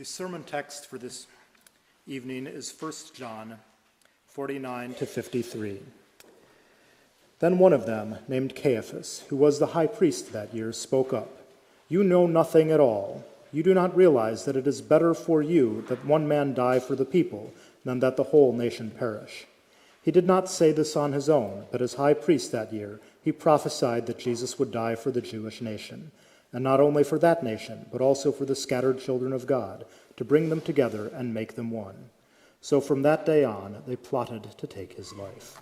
The sermon text for this evening is 1 John 49 to 53. Then one of them, named Caiaphas, who was the high priest that year, spoke up. "You know nothing at all. You do not realize that it is better for you that one man die for the people than that the whole nation perish." He did not say this on his own, but as high priest that year, he prophesied that Jesus would die for the Jewish nation, and not only for that nation, but also for the scattered children of God, to bring them together and make them one. So from that day on, they plotted to take his life.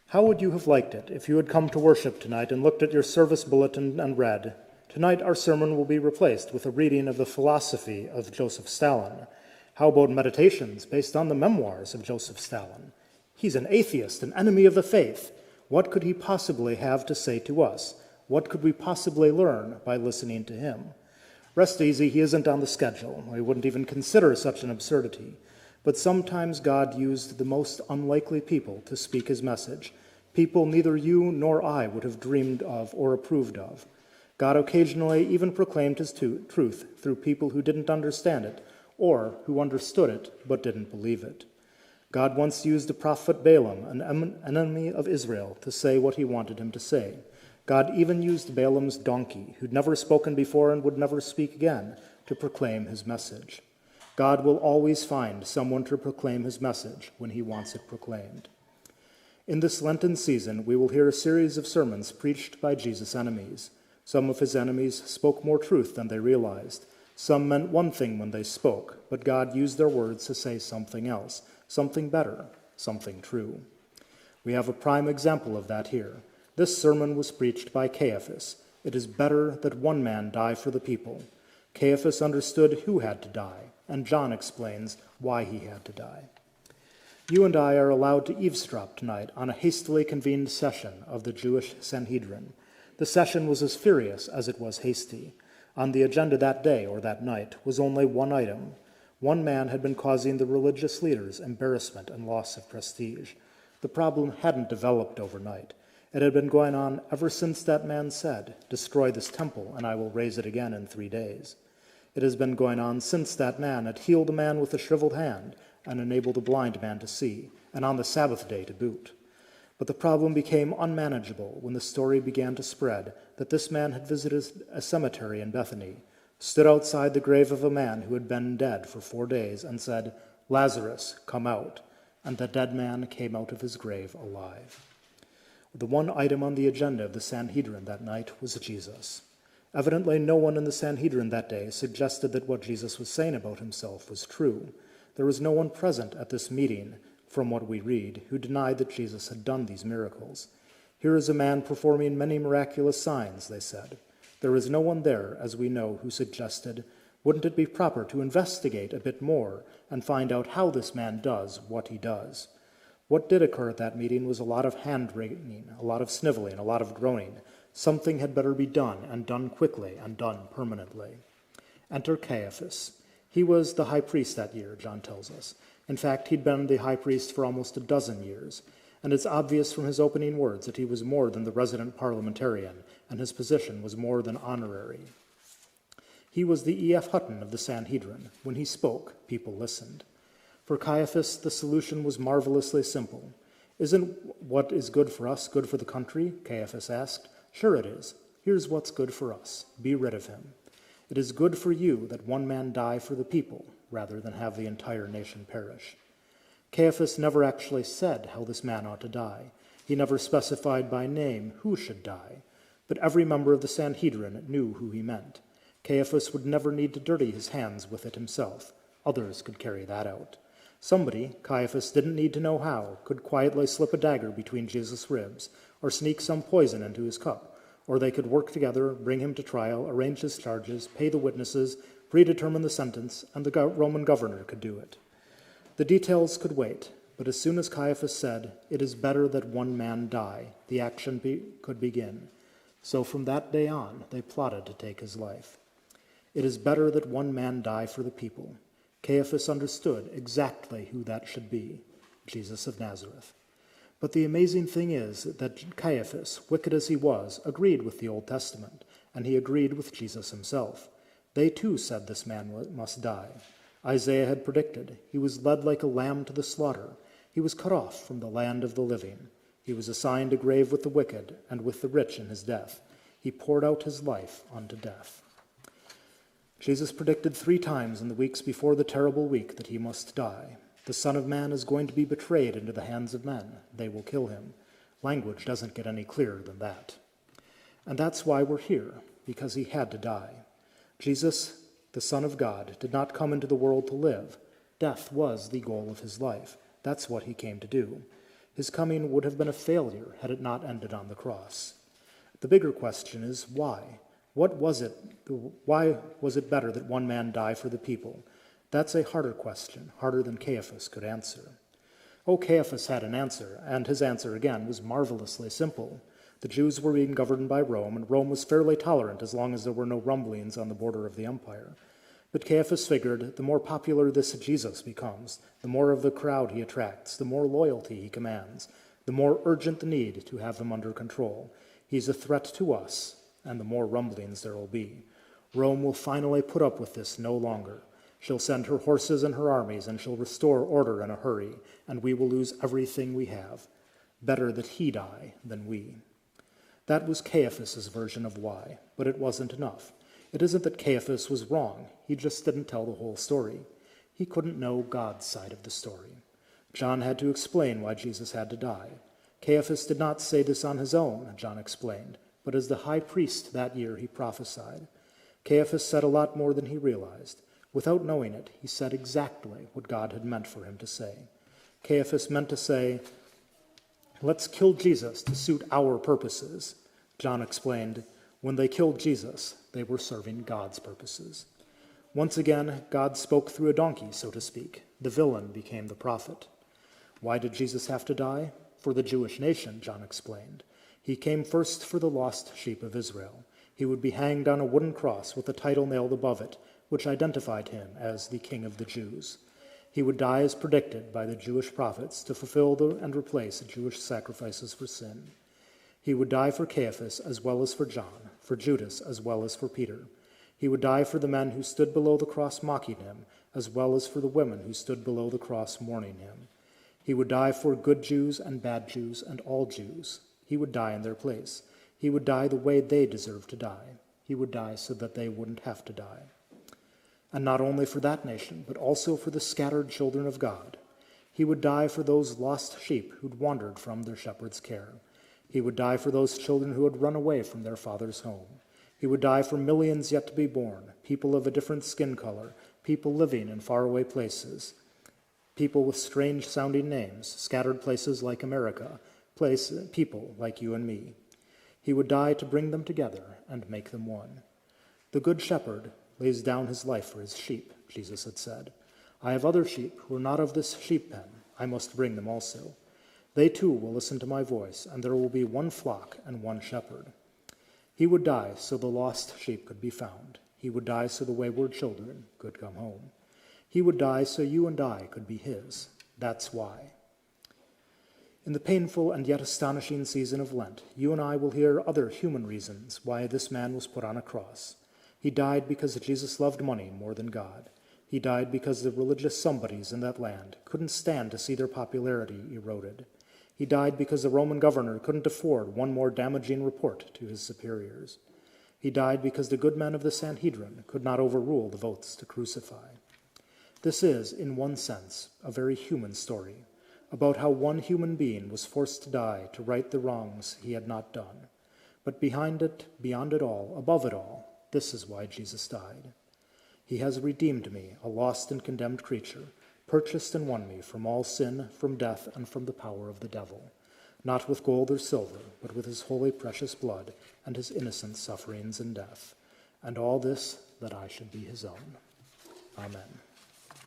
How would you have liked it if you had come to worship tonight and looked at your service bulletin and read, "Tonight our sermon will be replaced with a reading of the philosophy of Joseph Stalin"? How about meditations based on the memoirs of Joseph Stalin? He's an atheist, an enemy of the faith. What could he possibly have to say to us? What could we possibly learn by listening to him? Rest easy, he isn't on the schedule. We wouldn't even consider such an absurdity. But sometimes God used the most unlikely people to speak his message, people neither you nor I would have dreamed of or approved of. God occasionally even proclaimed his truth through people who didn't understand it, or who understood it but didn't believe it. God once used the prophet Balaam, an enemy of Israel, to say what he wanted him to say. God even used Balaam's donkey, who'd never spoken before and would never speak again, to proclaim his message. God will always find someone to proclaim his message when he wants it proclaimed. In this Lenten season, we will hear a series of sermons preached by Jesus' enemies. Some of his enemies spoke more truth than they realized. Some meant one thing when they spoke, but God used their words to say something else, something better, something true. We have a prime example of that here. This sermon was preached by Caiaphas. It is better that one man die for the people. Caiaphas understood who had to die, and John explains why he had to die. You and I are allowed to eavesdrop tonight on a hastily convened session of the Jewish Sanhedrin. The session was as furious as it was hasty. On the agenda that day or that night was only one item. One man had been causing the religious leaders embarrassment and loss of prestige. The problem hadn't developed overnight. It had been going on ever since that man said, "Destroy this temple, and I will raise it again in 3 days." It has been going on since that man had healed a man with a shriveled hand and enabled a blind man to see, and on the Sabbath day to boot. But the problem became unmanageable when the story began to spread that this man had visited a cemetery in Bethany, stood outside the grave of a man who had been dead for 4 days, and said, "Lazarus, come out," and the dead man came out of his grave alive. The one item on the agenda of the Sanhedrin that night was Jesus. Evidently, no one in the Sanhedrin that day suggested that what Jesus was saying about himself was true. There was no one present at this meeting, from what we read, who denied that Jesus had done these miracles. "Here is a man performing many miraculous signs," they said. There is no one there, as we know, who suggested, "Wouldn't it be proper to investigate a bit more and find out how this man does what he does?" What did occur at that meeting was a lot of hand-wringing, a lot of sniveling, a lot of groaning. Something had better be done, and done quickly, and done permanently. Enter Caiaphas. He was the high priest that year, John tells us. In fact, he'd been the high priest for almost a dozen years, and it's obvious from his opening words that he was more than the resident parliamentarian, and his position was more than honorary. He was the E.F. Hutton of the Sanhedrin. When he spoke, people listened. For Caiaphas, the solution was marvelously simple. "Isn't what is good for us good for the country?" Caiaphas asked. "Sure it is. Here's what's good for us. Be rid of him. It is good for you that one man die for the people, rather than have the entire nation perish." Caiaphas never actually said how this man ought to die. He never specified by name who should die. But every member of the Sanhedrin knew who he meant. Caiaphas would never need to dirty his hands with it himself. Others could carry that out. Somebody, Caiaphas didn't need to know how, could quietly slip a dagger between Jesus' ribs, or sneak some poison into his cup, or they could work together, bring him to trial, arrange his charges, pay the witnesses, predetermine the sentence, and the Roman governor could do it. The details could wait, but as soon as Caiaphas said, "It is better that one man die," the action could begin. So from that day on, they plotted to take his life. It is better that one man die for the people. Caiaphas understood exactly who that should be, Jesus of Nazareth. But the amazing thing is that Caiaphas, wicked as he was, agreed with the Old Testament and he agreed with Jesus himself. They too said this man must die. Isaiah had predicted, he was led like a lamb to the slaughter. He was cut off from the land of the living. He was assigned a grave with the wicked and with the rich in his death. He poured out his life unto death. Jesus predicted 3 times in the weeks before the terrible week that he must die. The Son of Man is going to be betrayed into the hands of men. They will kill him. Language doesn't get any clearer than that. And that's why we're here, because he had to die. Jesus, the Son of God, did not come into the world to live. Death was the goal of his life. That's what he came to do. His coming would have been a failure had it not ended on the cross. The bigger question is why? Why was it better that one man die for the people? That's a harder question, harder than Caiaphas could answer. Oh, Caiaphas had an answer, and his answer again was marvelously simple. The Jews were being governed by Rome, and Rome was fairly tolerant as long as there were no rumblings on the border of the empire. But Caiaphas figured the more popular this Jesus becomes, the more of the crowd he attracts, the more loyalty he commands, the more urgent the need to have him under control. He's a threat to us, and the more rumblings there will be. Rome will finally put up with this no longer. She'll send her horses and her armies, and she'll restore order in a hurry, and we will lose everything we have. Better that he die than we. That was Caiaphas's version of why, but it wasn't enough. It isn't that Caiaphas was wrong. He just didn't tell the whole story. He couldn't know God's side of the story. John had to explain why Jesus had to die. Caiaphas did not say this on his own, John explained, but as the high priest that year he prophesied. Caiaphas said a lot more than he realized. Without knowing it, he said exactly what God had meant for him to say. Caiaphas meant to say, "Let's kill Jesus to suit our purposes." John explained, when they killed Jesus, they were serving God's purposes. Once again, God spoke through a donkey, so to speak. The villain became the prophet. Why did Jesus have to die? For the Jewish nation, John explained. He came first for the lost sheep of Israel. He would be hanged on a wooden cross with a title nailed above it, which identified him as the King of the Jews. He would die as predicted by the Jewish prophets to fulfill and replace Jewish sacrifices for sin. He would die for Caiaphas as well as for John, for Judas as well as for Peter. He would die for the men who stood below the cross mocking him, as well as for the women who stood below the cross mourning him. He would die for good Jews and bad Jews and all Jews. He would die in their place. He would die the way they deserved to die. He would die so that they wouldn't have to die. And not only for that nation, but also for the scattered children of God. He would die for those lost sheep who'd wandered from their shepherd's care. He would die for those children who had run away from their father's home. He would die for millions yet to be born, people of a different skin color, people living in faraway places, people with strange-sounding names, scattered places like America, people like you and me. He would die to bring them together and make them one. The Good Shepherd lays down his life for his sheep, Jesus had said. I have other sheep who are not of this sheep pen. I must bring them also. They too will listen to my voice, and there will be one flock and one shepherd. He would die so the lost sheep could be found. He would die so the wayward children could come home. He would die so you and I could be his. That's why. In the painful and yet astonishing season of Lent, you and I will hear other human reasons why this man was put on a cross. He died because Jesus loved money more than God. He died because the religious somebodies in that land couldn't stand to see their popularity eroded. He died because the Roman governor couldn't afford one more damaging report to his superiors. He died because the good men of the Sanhedrin could not overrule the votes to crucify. This is, in one sense, a very human story, about how one human being was forced to die to right the wrongs he had not done. But behind it, beyond it all, above it all, this is why Jesus died. He has redeemed me, a lost and condemned creature, purchased and won me from all sin, from death, and from the power of the devil, not with gold or silver, but with his holy precious blood and his innocent sufferings and death, and all this that I should be his own. Amen.